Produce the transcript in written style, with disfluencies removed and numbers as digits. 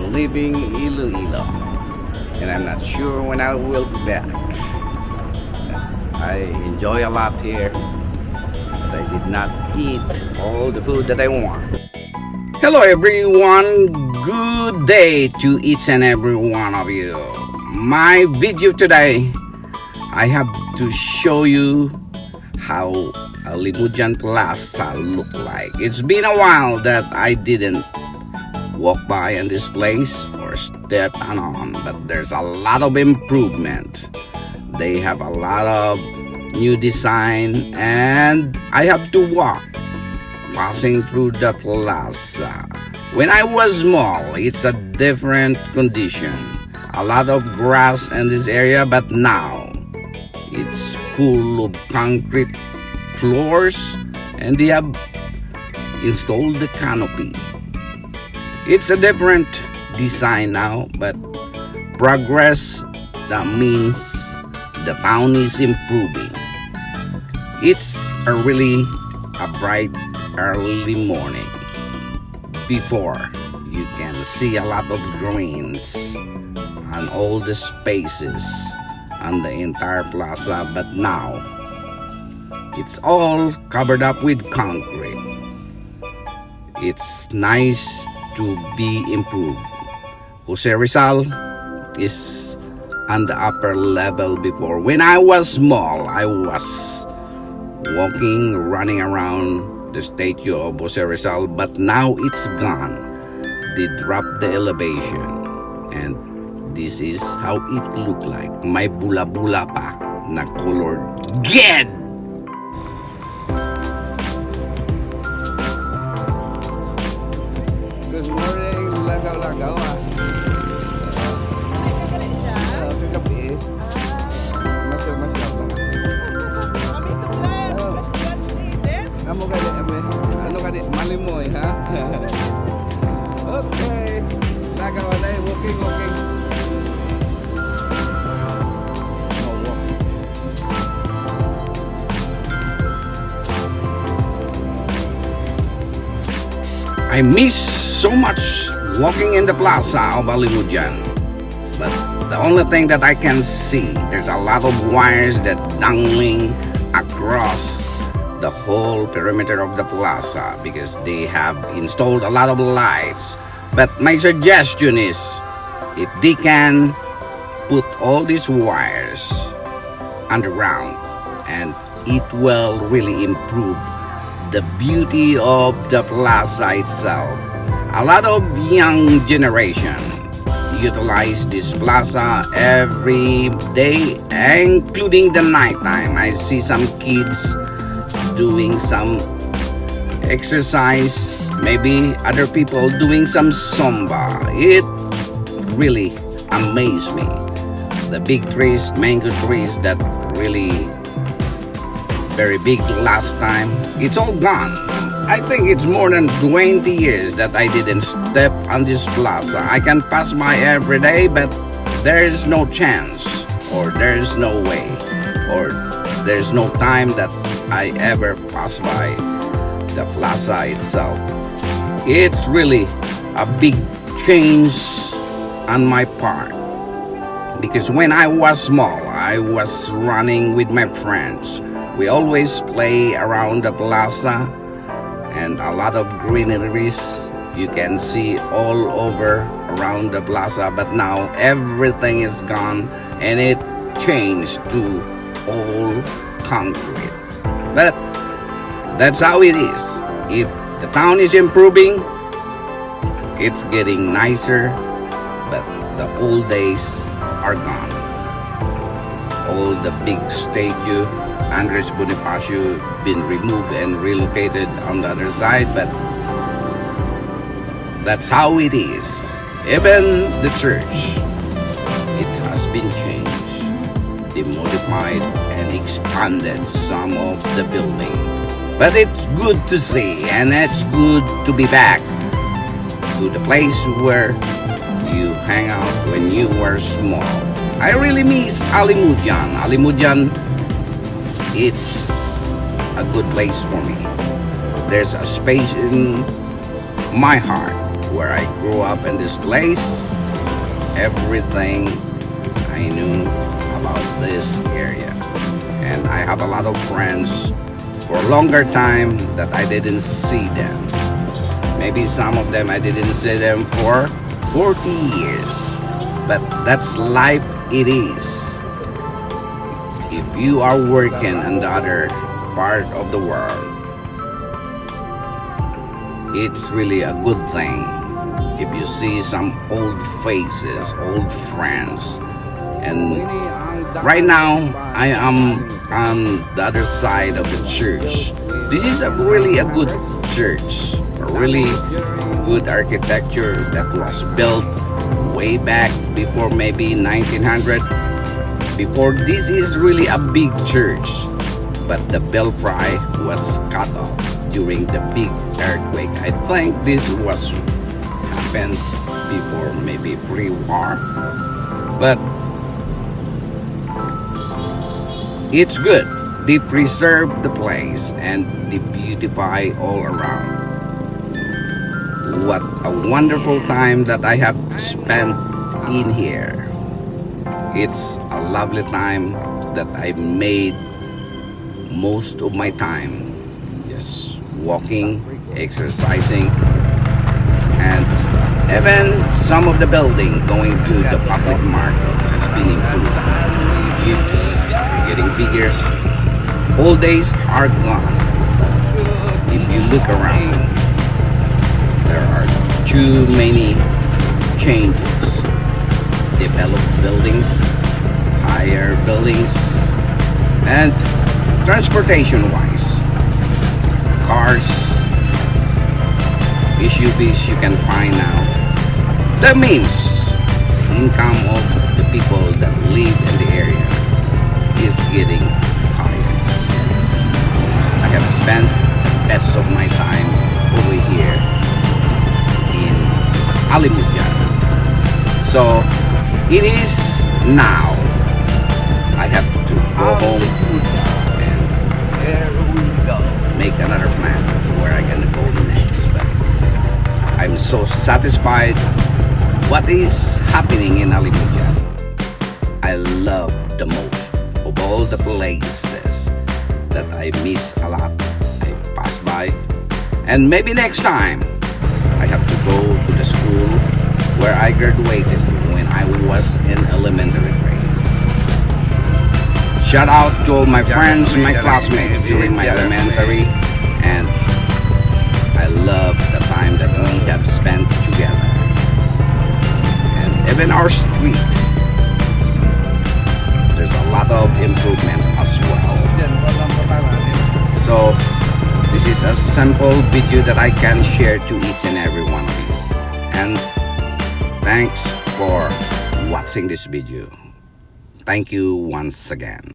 leaving Iloilo, and I'm not sure when I will be back. I enjoy a lot here, but I did not eat all the food that I want. Hello everyone, good day to each and every one of you. My video today, I have to show you how Alimodian Plaza look like. It's been a while that I didn't walk by in this place or step on, but there's a lot of improvement. They have a lot of new design, and I have to walk passing through the plaza. When I was small, it's a different condition. A lot of grass in this area, but now it's full of concrete floors, and they have installed the canopy. It's a different design now, but progress, that means the town is improving. It's really a bright early morning. Before, you can see a lot of greens on all the spaces on the entire plaza, but now it's all covered up with concrete. It's nice to be improved. Jose Rizal is on the upper level before. When I was small, I was walking, running around the statue of Jose Rizal, but now it's gone. They dropped the elevation, and this is how it looked like. May bula-bula pa na colored GED! Good morning, lagaw-lagaw ah. Kagabi eh. Masyal-masyal lang. Amo gani, ano gani, malimoy ha? Okay, lagaw na eh, walking. I miss so much walking in the plaza of Alimodian, but the only thing that I can see, there's a lot of wires that dangling across the whole perimeter of the plaza because they have installed a lot of lights. But my suggestion is, if they can put all these wires underground, and it will really improve the beauty of the plaza itself. A lot of young generation utilize this plaza every day, including the nighttime. I see some kids doing some exercise, maybe other people doing some Zumba. It really amazed me. The big trees, mango trees that really very big last time, it's all gone. I think it's more than 20 years that I didn't step on this plaza. I can pass by every day, but there is no chance, or there is no way, or there's no time that I ever pass by the plaza itself. It's really a big change on my part, because when I was small, I was running with my friends. We always play around the plaza, and a lot of greeneries you can see all over around the plaza, but now everything is gone and it changed to all concrete. But that's how it is. If the town is improving, it's getting nicer, but the old days are gone. All the big statue, Andres Bonifacio, been removed and relocated on the other side, but that's how it is. Even the church, it has been changed. They modified and expanded some of the building. But it's good to see, and it's good to be back to the place where you hang out when you were small. I really miss Alimodian. Alimodian, it's a good place for me. There's a space in my heart where I grew up in this place, everything I knew about this area. And I have a lot of friends for a longer time that I didn't see them. Maybe some of them I didn't see them for 40 years. But that's life it is. If you are working in the other part of the world, it's really a good thing if you see some old faces, old friends. And right now I am on the other side of the church. This is really a good church, a really good architecture that was built way back before maybe 1900. Before, this is really a big church, but the belfry was cut off during the big earthquake. I think this was happened before maybe pre-war, but it's good. They preserve the place and they beautify all around. What a wonderful time that I have spent in here. It's a lovely time that I made most of my time just walking, exercising, and even some of the building going to the public market has been improved. Jeeps are getting bigger. Old days are gone. If you look around, there are too many changes. Developed buildings, higher buildings, and transportation-wise, cars, SUVs you can find now. That means income of the people that live in the area is getting higher. I have spent the best of my time over here in Alimodian. So it is now. I have to go home and make another plan where I'm gonna go next. But I'm so satisfied what is happening in Alimodian. I love the most of all the places that I miss a lot. I pass by, and maybe next time I have to go to the school where I graduated when I was in elementary grades. Shout out to all my friends, my classmates during my elementary, and I love the time that we have spent together. And even our street, there's a lot of improvement as well. So this is a simple video that I can share to each and every one of you. And thanks for watching this video. Thank you once again.